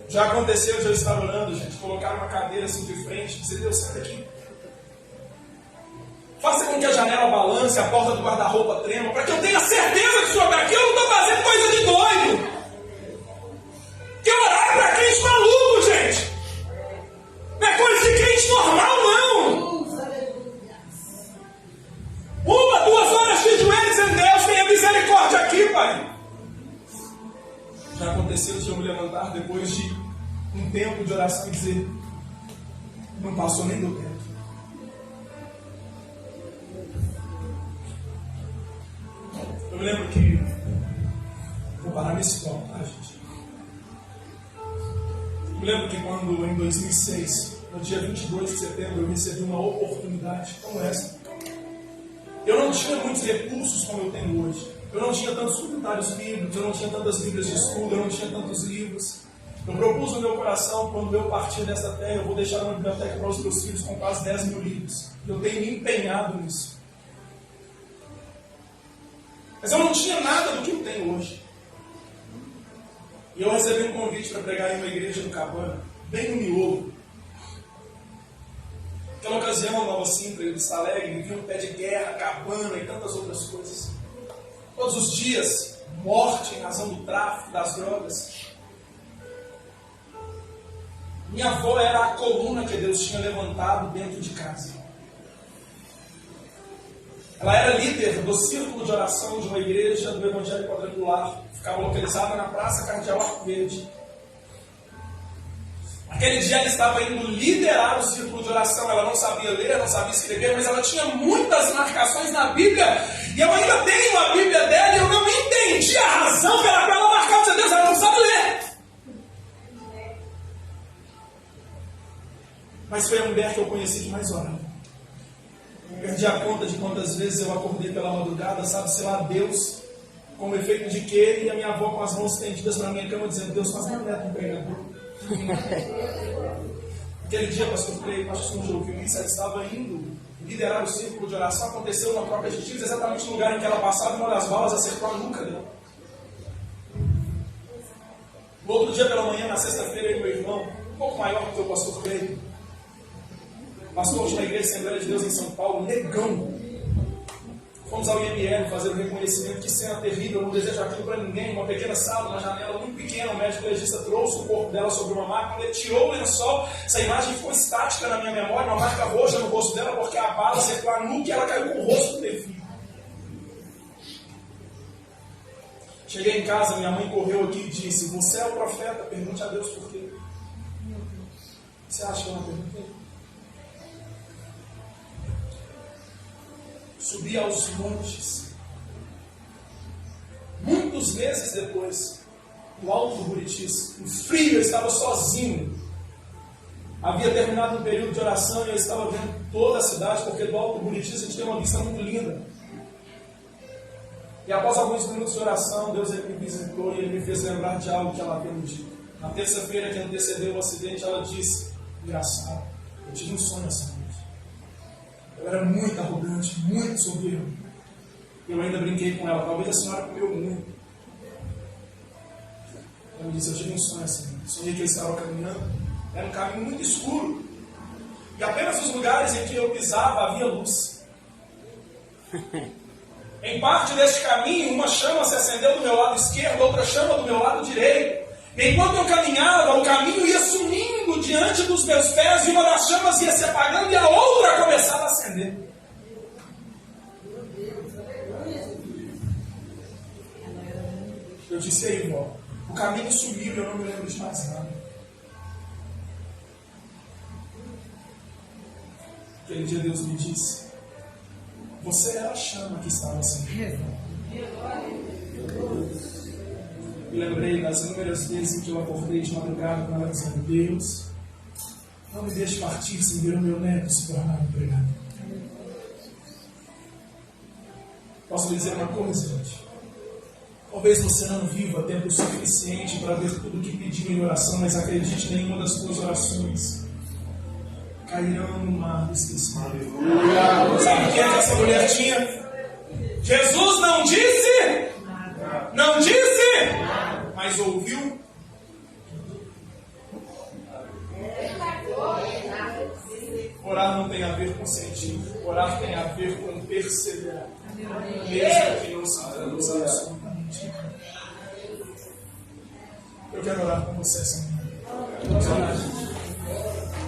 Já aconteceu de eu estar orando, gente, colocar uma cadeira assim de frente e dizer: Deus, senta aqui. Faça com que a janela balance, a porta do guarda-roupa trema, para que eu tenha certeza que o Senhor está aqui. Eu não estou fazendo coisa de doido. Que orar é para crente maluco, gente. Não é coisa de crente normal, não. 1, 2 horas de joelhos em Deus, tenha misericórdia aqui, Pai. Já aconteceu de eu me levantar depois de um tempo de oração e dizer: não passou nem do tempo. Eu lembro que, vou parar nesse ponto, tá, gente? Eu lembro que quando, em 2006, no dia 22 de setembro, eu recebi uma oportunidade como essa. Eu não tinha muitos recursos como eu tenho hoje. Eu não tinha tantos comentários bíblicos, eu não tinha tantas bíblias de estudo, eu não tinha tantos livros. Eu propus no meu coração, quando eu partir dessa terra, eu vou deixar uma biblioteca para os meus filhos com quase 10 mil livros. Eu tenho me empenhado nisso. Mas eu não tinha nada do que eu tenho hoje. E eu recebi um convite para pregar em uma igreja no Cabana, bem no miolo. Naquela ocasião, Nova Sintra, em Vista Alegre, vi um pé de guerra, Cabana e tantas outras coisas. Todos os dias, morte em razão do tráfico, das drogas. Minha avó era a coluna que Deus tinha levantado dentro de casa. Ela era líder do círculo de oração de uma igreja do Evangelho Quadrangular. Ficava localizada na Praça Cardeal Arco Verde. Aquele dia ela estava indo liderar o círculo de oração. Ela não sabia ler, não sabia escrever, mas ela tinha muitas marcações na Bíblia. E eu ainda tenho a Bíblia dela e eu não entendi a razão pela qual ela marcava. Meu Deus, ela não sabe ler. Mas foi a mulher que eu conheci que mais orava. Perdi a conta de quantas vezes eu acordei pela madrugada, sabe-se lá Deus, como efeito de quê, e a minha avó com as mãos estendidas na minha cama, dizendo: Deus, faz uma neto um pregador. Aquele dia, pastor Frei, pastor Joaquim, ela estava indo liderar o círculo de oração. Aconteceu uma troca de tiros, exatamente no lugar em que ela passava, e uma das balas acertou a nuca dela. No outro dia pela manhã, na sexta-feira, eu e meu irmão, um pouco maior do que o pastor Frei, pastor de uma igreja Assembleia de Deus em São Paulo, negão. Fomos ao IML fazer o reconhecimento. Que cena terrível, não desejo aquilo para ninguém. Uma pequena sala, uma janela muito pequena. O médico legista trouxe o corpo dela sobre uma máquina, ele tirou o lençol. Essa imagem ficou estática na minha memória, uma marca roxa no rosto dela, porque a bala acertou a nuca e ela caiu com o rosto definido. Cheguei em casa, minha mãe correu aqui e disse: você é o profeta, pergunte a Deus por quê. Você acha que eu não perguntei? Subi aos montes. Muitos meses depois, no Alto do Buritis, no frio, eu estava sozinho. Havia terminado um período de oração e eu estava vendo toda a cidade, porque do Alto do Buritis a gente tem uma vista muito linda. E após alguns minutos de oração, Deus me visitou e Ele me fez lembrar de algo que ela havia me dito. Na terça-feira que antecedeu o acidente, ela disse: engraçado, eu tive um sonho essa noite. Eu era muito arrogante, muito soberbo. Eu ainda brinquei com ela: talvez a senhora comeu muito. Ela me disse: eu tive um sonho assim. Sonhei que eu estava caminhando. Era um caminho muito escuro. E apenas nos lugares em que eu pisava havia luz. Em parte deste caminho, uma chama se acendeu do meu lado esquerdo, outra chama do meu lado direito. E enquanto eu caminhava, o caminho ia sumindo diante dos meus pés, e uma das chamas ia se apagando e a outra começava a acender. Eu disse: aí, vó, o caminho sumiu e eu não me lembro de mais nada. Aquele dia Deus me disse: você era a chama que estava acendendo. Me lembrei das inúmeras vezes em que eu acordei de madrugada com ela dizendo: Deus, não me deixe partir sem ver o meu neto se tornar um pregador. Posso lhe dizer uma coisa, gente? Talvez você não viva tempo suficiente para ver tudo o que pediu em oração, mas acredite, nenhuma das suas orações cairão no mar do esquecimento. Sabe o que essa mulher tinha? Jesus não disse? Não disse? Mas ouviu? Orar não tem a ver com sentir. Orar tem a ver com perseverar. Mesmo que não saibamos absolutamente. Eu quero orar com você essa manhã. Vamos orar, gente.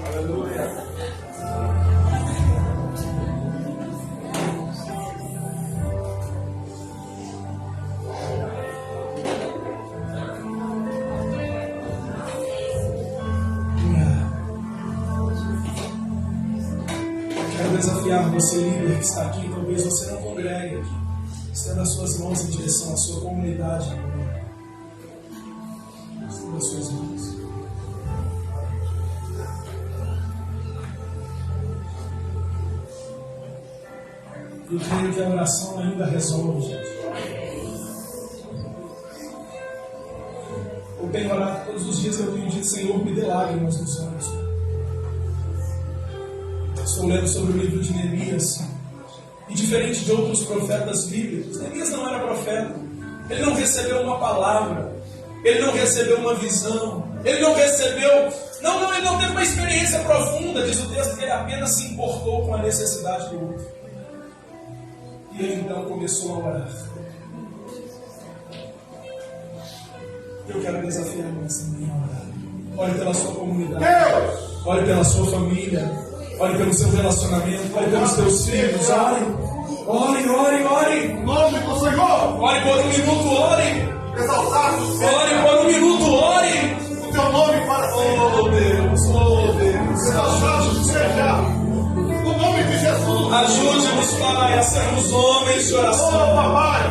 Aleluia. Quero desafiar você, líder que está aqui. Talvez você não congregue aqui. Estenda as suas mãos em direção à sua comunidade. Estenda as suas mãos. Eu creio que a oração ainda resolve, gente. Eu tenho orado todos os dias, eu tenho dito, Senhor, me dê lágrimas nos olhos. Estou lendo sobre o livro de Neemias. E diferente de outros profetas bíblicos, Neemias não era profeta. Ele não recebeu uma palavra. Ele não recebeu uma visão. Ele não recebeu... ele não teve uma experiência profunda. Diz o texto que ele apenas se importou com a necessidade do outro. E ele então começou a orar. Eu quero desafiar você a orar. Olhe pela sua comunidade. Olhe pela sua família. Olhe pelo seu relacionamento. Olhe pelos teus filhos. Ore. Em nome do Senhor. Ore por um minuto, ore. Exaltado seja Ore por um minuto, ore. o teu nome para sempre. Oh Deus. Exaltado seja o nome de Jesus. Ajude-nos, Pai, a sermos homens de Oh, oração. papai.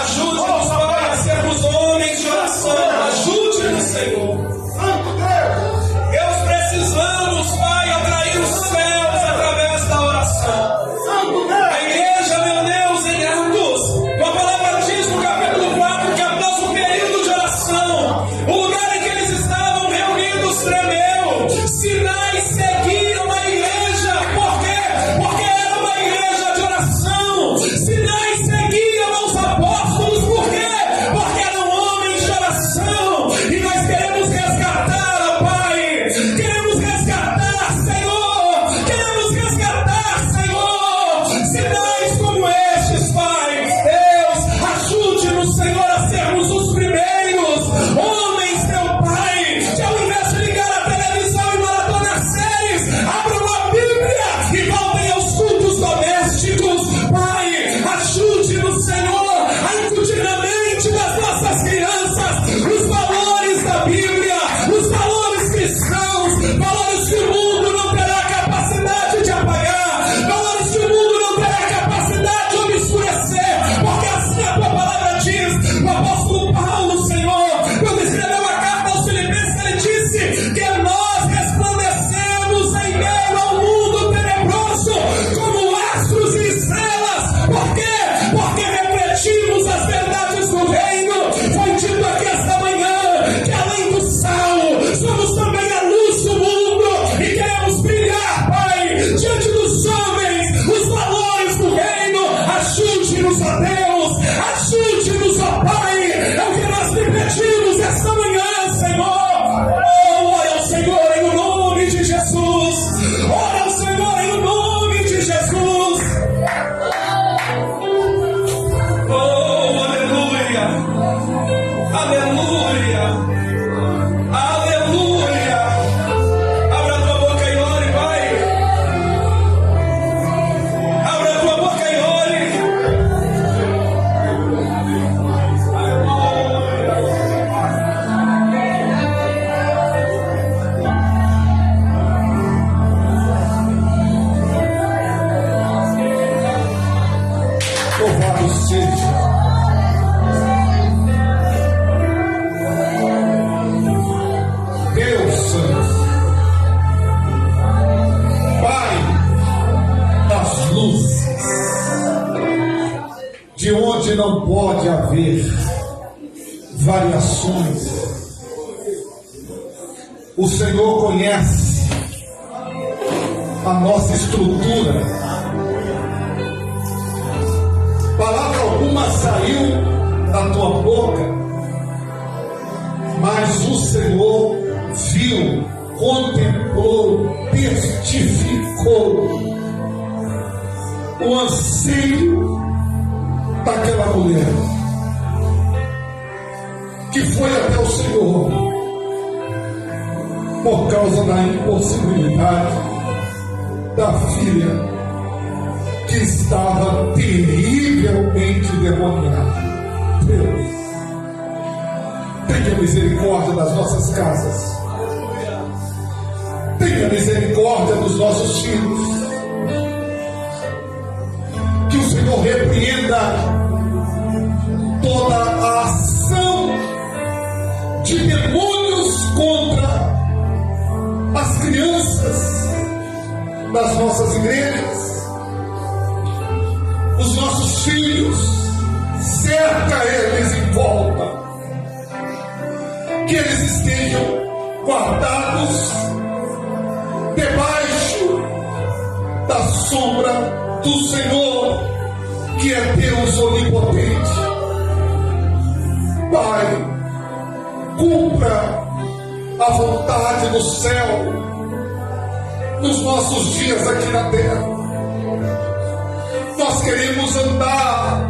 Ajude-nos, Pai, a sermos homens de oração. Ajude-nos, Senhor. Santo Deus. Deus, precisamos, Pai, atrair os céus através da oração. Santo Deus. A igreja, meu Deus, em Atos, a palavra diz no capítulo 4 que após um período de oração, o lugar em que eles estavam reunidos tremeu. Sinais seguiram a igreja. Por quê? Porque era uma igreja de oração. Sinais seguiam os apóstolos. Por quê? Porque eram homens de oração. E nós queremos resgatar, ó Pai. Queremos resgatar, Senhor. Queremos resgatar, Senhor. Sinais como estes, Pai. Deus, ajude-nos, Senhor, a sermos os primeiros homens, meu Pai, que ao invés de ligar a televisão e maratonar séries, abram a Bíblia e voltem aos cultos domésticos. Pai, ajude-nos, Senhor, a incutir na mente das nossas crianças os valores da Bíblia, os valores cristãos, valores que o mundo não terá capacidade de apagar, valores que o mundo não terá capacidade de obscurecer, porque assim a tua palavra diz. O apóstolo Paulo, Senhor, quando escreveu a carta aos Filipenses, ele disse que nós resplandecemos em meio ao mundo tenebroso como astros e estrelas. Por quê? Porque refletimos as verdades do reino. Foi dito aqui esta manhã que além do sal, somos também a luz do mundo e queremos brilhar, Pai, diante dos homens, os valores do reino. Ajude-nos, ó Deus, ajude-nos, ó Pai, é o que nós te pedimos esta manhã, Senhor. Oh, ora ao Senhor em nome de Jesus, ora ao Senhor em nome de Jesus. Oh, aleluia, aleluia, aleluia. Abra a tua boca e ore, Pai. Abra a tua boca e ore. Louvado seja Deus Santo, Pai das luzes, de onde não pode haver variações. O Senhor conhece a nossa estrutura. Palavra alguma saiu da tua boca, mas o Senhor viu, contemplou, testificou o anseio daquela mulher que foi até o Senhor por causa da impossibilidade da filha que estava terrivelmente demoniada. Deus, tenha misericórdia das nossas casas, tenha misericórdia dos nossos filhos, que o Senhor repreenda nossas igrejas, os nossos filhos, cerca eles em volta, que eles estejam guardados debaixo da sombra do Senhor, que é Deus onipotente. Pai, cumpra a vontade do céu nos nossos dias aqui na terra. Nós queremos andar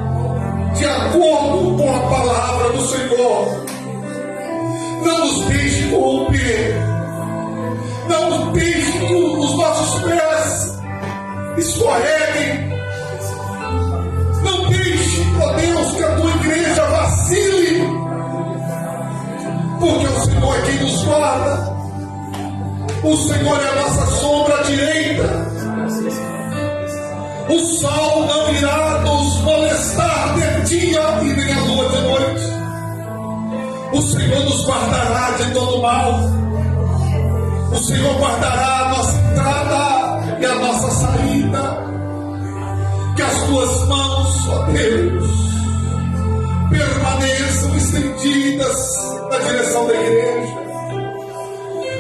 de acordo com a palavra do Senhor. Não nos deixe corromper. Não deixe que os nossos pés escorreguem. Não deixe, ó Deus, que a tua igreja vacile, porque o Senhor é quem nos guarda. O Senhor é a nossa sombra direita. O sol não irá nos molestar de dia e nem a lua de noite. O Senhor nos guardará de todo mal. O Senhor guardará a nossa entrada e a nossa saída. Que as tuas mãos, ó Deus, permaneçam estendidas na direção da igreja.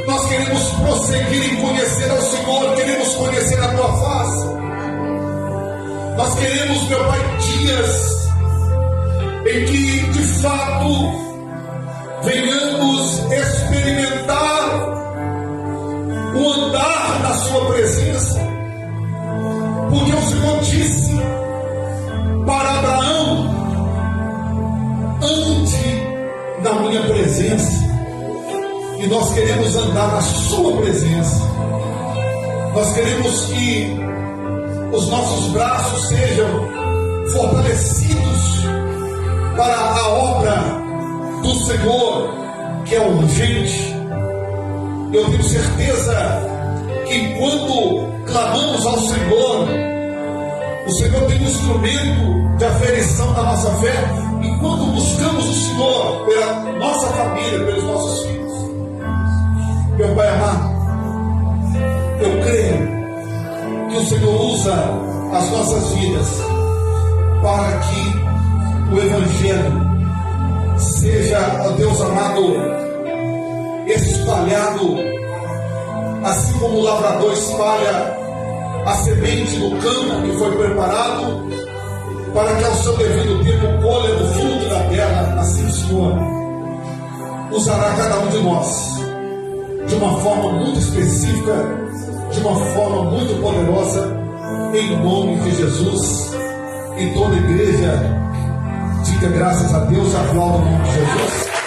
Nós queremos prosseguir em conhecer ao Senhor, queremos conhecer a tua face. Nós queremos, meu Pai, dias em que de fato venhamos experimentar o andar na sua presença. Porque o Senhor disse para Abraão: ande na minha presença. E nós queremos andar na sua presença. Nós queremos que os nossos braços sejam fortalecidos para a obra do Senhor, que é urgente. Eu tenho certeza que enquanto clamamos ao Senhor, o Senhor tem um instrumento de aferição da nossa fé. Enquanto buscamos o Senhor pela nossa família, pelos nossos filhos. Meu Pai amado, eu creio que o Senhor usa as nossas vidas para que o Evangelho seja, ó Deus amado, espalhado, assim como o lavrador espalha a semente no campo que foi preparado, para que ao seu devido tempo colha do fruto da terra. Assim o Senhor usará cada um de nós de uma forma muito específica, de uma forma muito poderosa, em nome de Jesus. E toda a igreja diga graças a Deus, aplauda o nome de Jesus.